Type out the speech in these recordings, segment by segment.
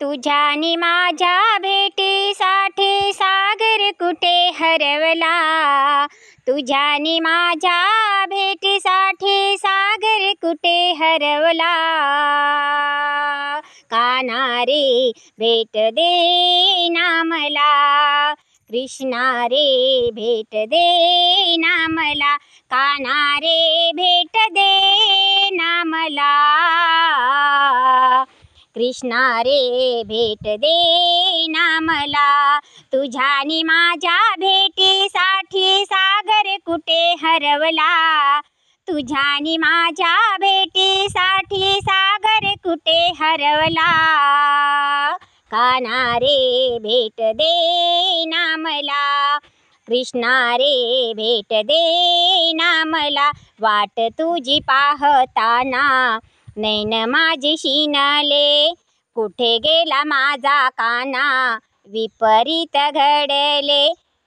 तुझ्यानी माझ्या भेटीसाठी सागर कुठे हरवला. तुझ्यानी माझ्या भेटीसाठी सागर कुठे हरवला. काना रे भेट दे ना मला, कृष्णा रे भेट दे ना मला. काना रे भेट दे ना मला, कृष्णा रे भेट दे ना मला. तुझ्यानी माझ्या भेटीसाठी सागर कुठे हरवला. तुझ्यानी माझ्या भेटीसाठी सागर कुठे हरवला. काना रे भेट दे ना मला, कृष्णा रे भेट दे ना मला. वाट तुझी पाहताना नैन माझे शिनले, कुठे गेला माझा काना विपरीत घडले.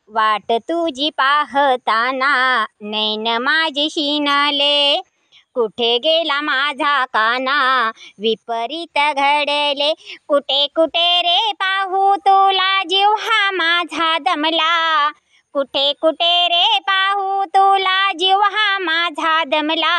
वाट तुझी पाहताना नैन माझे शिनले, कुठे गेला माझा काना विपरीत घडले. कुठे कुठे रे पाहू तुला जीव हा माझा दमला. कुठे कुठे रे पाहू तुला जीव हा माझा दमला.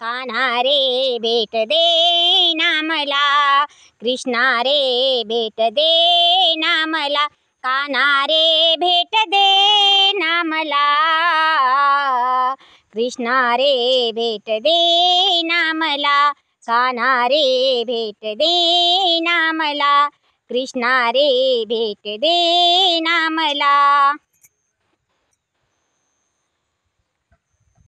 कान्हा रे भेट दे ना मला, कृष्णा रे भेट दे ना मला. कान्हा रे भेट दे ना मला, कृष्णा रे भेट दे ना मला. कान्हा रे भेट दे ना मला, कृष्णा रे भेट दे ना मला.